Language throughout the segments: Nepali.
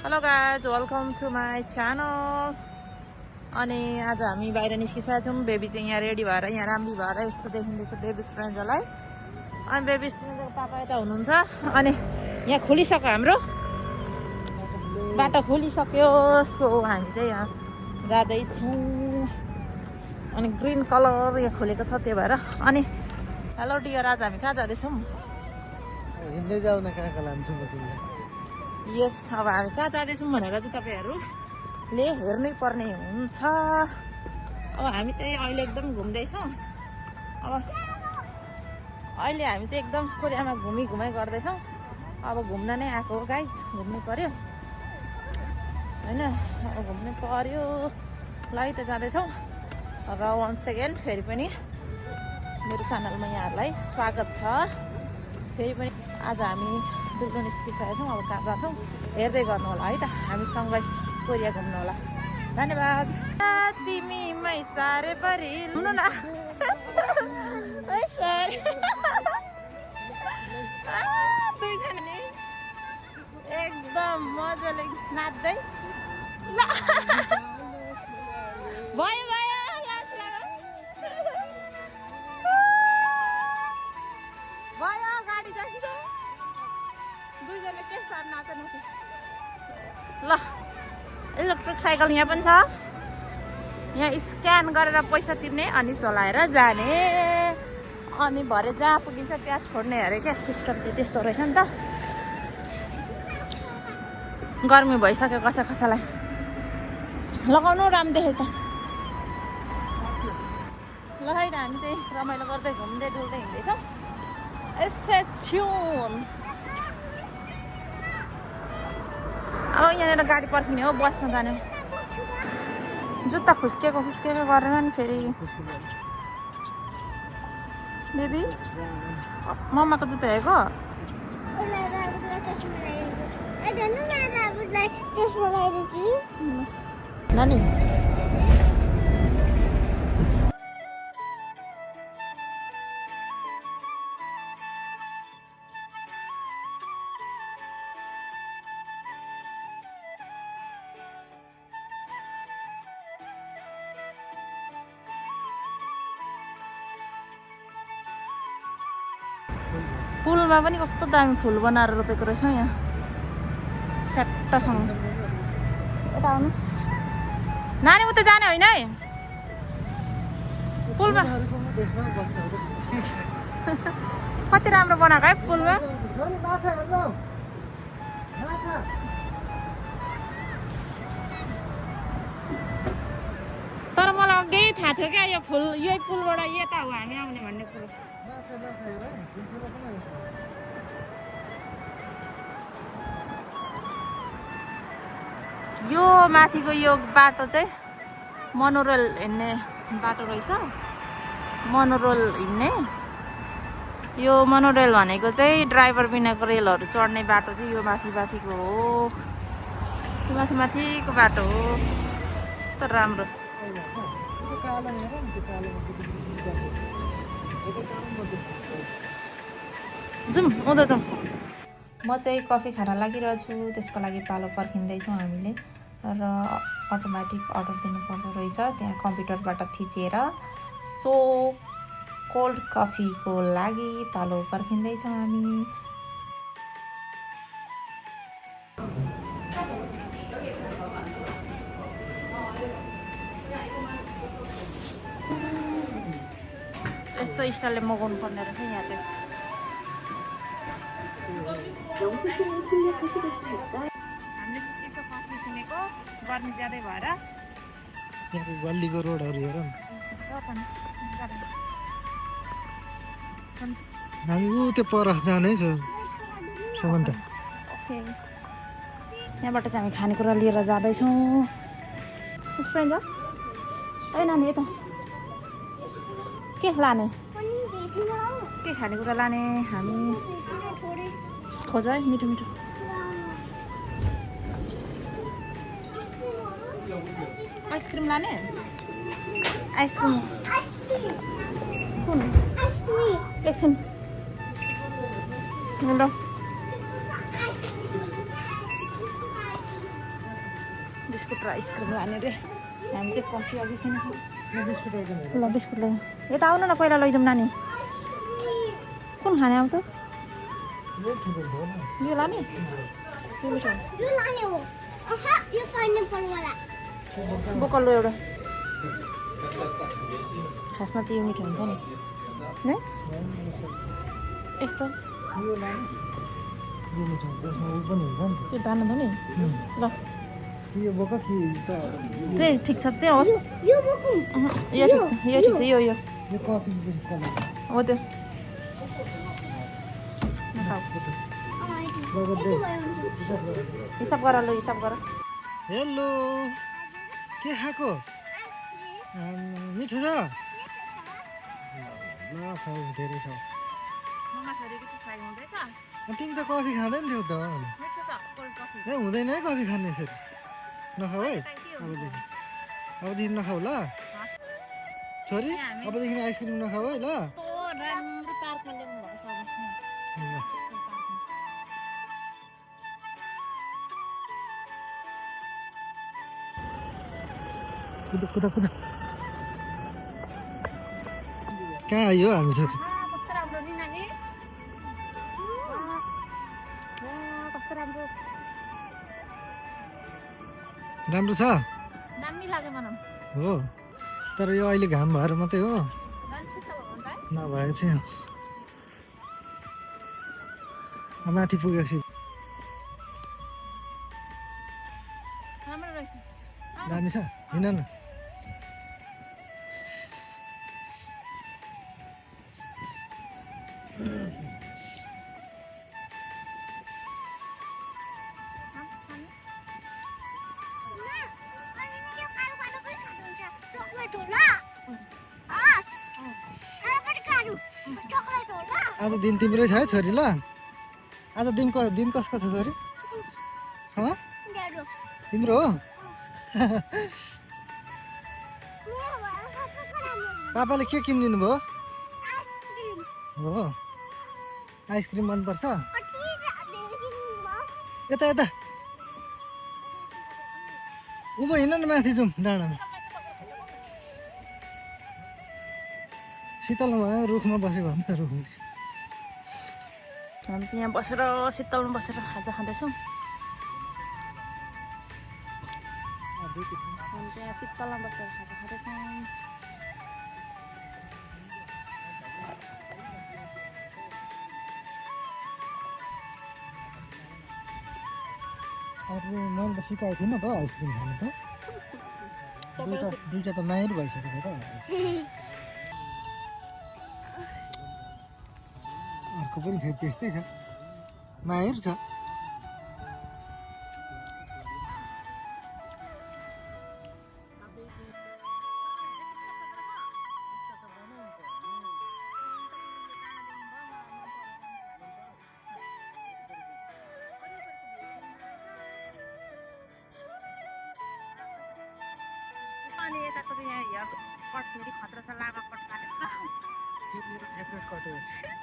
Hello guys, welcome to my channel. अनि आज हामी बाहिर निस्किसकेका छौँ। बेबी चाहिँ यहाँ रेडी भएर यहाँ राम्री भएर यस्तो देखिँदैछ बेबी स्प्रेन्जरलाई। अनि बेबी स्प्रेन्जरको पापा यता हुनुहुन्छ। अनि यहाँ खुलिसक्यो, हाम्रो बाटो खुलिसक्यो। सो हामी चाहिँ यहाँ जाँदैछौँ। अनि ग्रिन कलर यहाँ खोलेको छ, त्यो भएर। अनि हेलो डियर, आज हामी कहाँ जाँदैछौँ? हिँड्दै जाऊ न, कहाँ कहाँ लान्छु म तिमीलाई। यस, अब हामी कहाँ जाँदैछौँ भनेर चाहिँ तपाईँहरूले हेर्नै पर्ने हुन्छ। अब हामी चाहिँ अहिले एकदम घुम्दैछौँ। अब अहिले हामी चाहिँ एकदम कोरियामा घुमाइ गर्दैछौँ। अब घुम्न नै आएको हो गाइज, घुम्नु पर्यो होइन, अब घुम्नु पर्यो। ल त जाँदैछौँ। र वान सेकेन्ड फेरि पनि मेरो च्यानलमा यहाँहरूलाई स्वागत छ। फेरि पनि आज हामी डुल्नु निस्किसकेका छौँ। अब कहाँ जान्छौँ हेर्दै गर्नु होला है त, हामीसँगै कोरिया घुम्नु होला। धन्यवाद। तिमीमै सारे परि हुनु न सर दुईजना एकदम मजाले नाच्दै भयो भयो लाज लाग्यो भयो, गाडी जान्छ। दुईजना के साथ नाच्नु छ। ल, इलेक्ट्रिक साइकल यहाँ पनि छ। यहाँ स्क्यान गरेर पैसा तिर्ने अनि चलाएर जाने, अनि भरे जहाँ पुगिन्छ त्यहाँ छोड्ने अरे क्या। सिस्टम चाहिँ त्यस्तो रहेछ नि त। गर्मी भइसक्यो, कसैलाई लगाउनु राम्रो देखेछ। ल है त, हामी चाहिँ रमाइलो गर्दै घुम्दै डुल्दै हिँड्दैछौँ। Stay tune. अब यहाँनिर गाडी पर्खिने हो, बसमा जाने। जुत्ता खुस्केको गरेर नि फेरि। बेबी मम्माको जुत्ता हेरेको नानी। पुलमा पनि कस्तो दामी फुल बनाएर रोपेको रहेछ यहाँ सेट्टासँग। यता आउनुहोस् नानी, उता जाने होइन है पुलमा। कति राम्रो बनाएको है पुलमा। तर मलाई अघि थाहा थियो क्या, यो फुल यही पुलबाट यता हो हामी आउने भन्ने कुरो। यो माथिको यो बाटो चाहिँ मोनोरेल हिँड्ने बाटो रहेछ। मोनोरेल हिँड्ने यो मोनोरेल भनेको चाहिँ ड्राइभर बिनाको रेलहरू चढ्ने बाटो चाहिँ यो माथिको हो। यो माथिको बाटो हो। तर राम्रो। जाउँ उँधो जाउँ। म चाहिँ कफी खान लागिरहेको छु, त्यसको लागि पालो पर्खिँदैछौँ हामीले। र अटोमेटिक अर्डर दिनुपर्छ रहेछ त्यहाँ कम्प्युटरबाट थिचेर। सो कोल्ड कफीको लागि पालो पर्खिँदैछौँ हामी। यस्तो स्टाइलले मगाउनु पर्ने रहेछ यहाँ चाहिँ। हामीले चिसो कफी किनेको, गर्मी ज्यादै भएर। यहाँको गल्लीको रोडहरू हेर न। हामी ऊ त्यो पर जाने छ समन्त। ओके, यहाँबाट चाहिँ हामी खानेकुरा लिएर जाँदैछौँ। स्प्रेन्जर ए नानी, यता के लाने, के खानेकुरा लाने हामी? खोज है, मिठो मिठो। आइसक्रिम लाने? आइसक्रिम कुन? एकछिन ल। बिस्कुट र आइसक्रिम लाने रे हामी चाहिँ कफी अघि किनेछौँ बिस्कुट आइटम ल बिस्कुट ल यता आउनु न पहिला लैजाउँ नानी कुन खाने आऊ त यो लाने बोकल्लो एउटा खासमा चाहिँ यो मिठो हुन्छ नि यस्तो त्यो दाना त नि ल त्यही ठिक छ त्यही होस् यो ठिक छ यो हो त्यो हिसाब गर ल हिसाब गर हेलो के खाएको मिठो छ ल खाऊ धेरै खाऊ तिमी त कफी खाँदैन थियौ त ए हुँदैन है कफी खाने फेरि नखाऊ है अबदेखि नखाऊ ल छोरी अबदेखि आइसक्रिम नखाऊ है ल कुदा कुदा कुदा कहाँ आयो हामी छोरी राम्रो छ हो तर यो अहिले घाम भएर मात्रै हो नभएको चाहिँ माथि पुगेपछि दामी छ हिँड न आज दिन तिम्रै छ है छोरी ल आज दिन कसको छ छोरी तिम्रो हो पापाले के किनिदिनु भयो हो आइसक्रिम मनपर्छ यता यता उँभो हिँड न माथि जाउँ डाँडामा शीतलमा रुखमा बस्यो भने त रुखले हामी चाहिँ यहाँ बसेर शीतलमा बसेर खाजा खाँदैछौँ हामी चाहिँ यहाँ शीतलमा बसेर खाजा खाँदैछौँ अरू मैले त सिकाएको थिइनँ त आइसक्रिम खानु त दुईवटा त माहिर भइसकेको छ त अर्को पनि फेरि त्यस्तै छ माहिर छ अनि यताको चाहिँ यहाँ हेयर कट फेरि खतरा छ लामा कट काटेको मेरो फेभरेट कट हो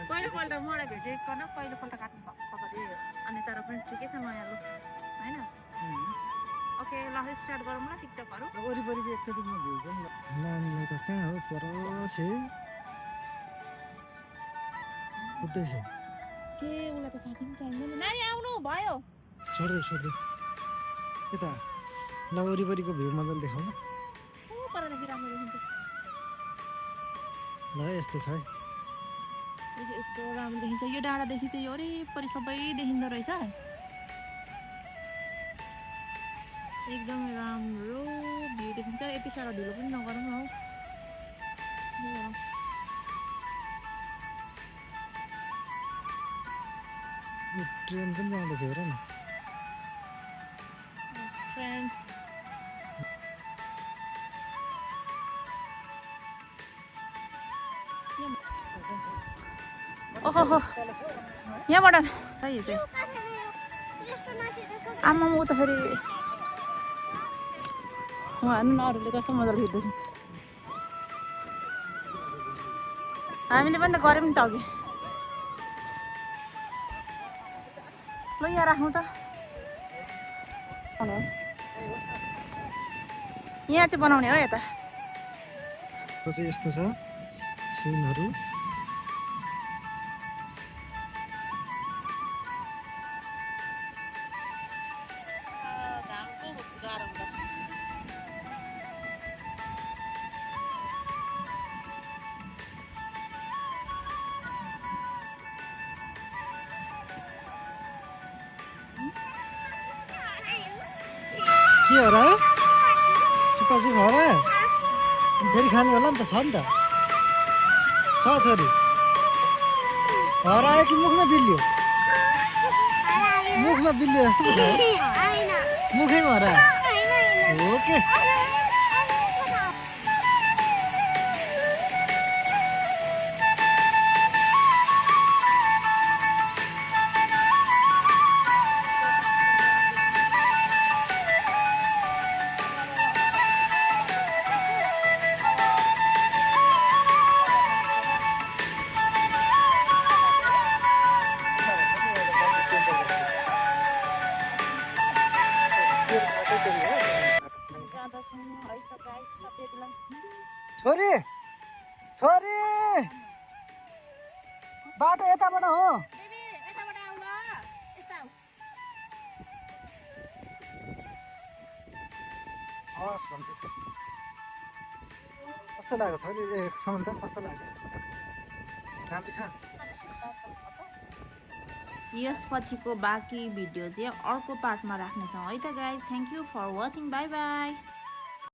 पहिलोपल्ट मलाई भेटेको पहिलोपल्ट काट्नु भएको अनि तर पनि ठिकै छ नयाँ लुक होइन ओके ल स्टार्ट गरौँ न टिकटकहरू वरिपरिको एकचोटि म भेट्छु नि नानीलाई त कहाँ हो पर छे कुद्दैछ के उसलाई त साथी पनि चाहिँदैन नानी आउनु भयो छोड्दै यता ल वरिपरिको भ्यू मजाले देखाउँ न परदेखि राम्रो देखिन्छ ल यस्तो छ है यस्तो राम्रो देखिन्छ यो डाँडादेखि चाहिँ यो वरिपरि सबै देखिँदो रहेछ एकदमै राम्रो भ्यू देखिन्छ यति साह्रो ढिलो पनि नगरौँ न हौ ट्रेन पनि जाँदैछ हेर न ट्रेन ओहो यहाँबाट यो चाहिँ आमामा उता फेरि हेर्नु न अरूले कस्तो मजाले खिच्दैछ हामीले पनि त गऱ्यौँ नि त अघि ल यहाँ राखौँ त यहाँ चाहिँ बनाउने हो यता त्यो चाहिँ यस्तो छ सिनहरू के हो र चुप्पा चुप हो र फेरि खाने होला नि त छ नि त छ छोरी हरायो कि मुखमा बिल्लियो मुखमा बिल्लियो जस्तो पो छ मुखैमा हरायो हो के छोरी छोरी बाटो यताबाट हो हस् भन्दै कस्तो लाग्यो छोरी सम्बन्ध कस्तो लाग्यो राम्रो छ यसपछिको बाँकी भिडियो चाहिँ अर्को पार्टमा राख्नेछौँ है त guys thank you for watching bye by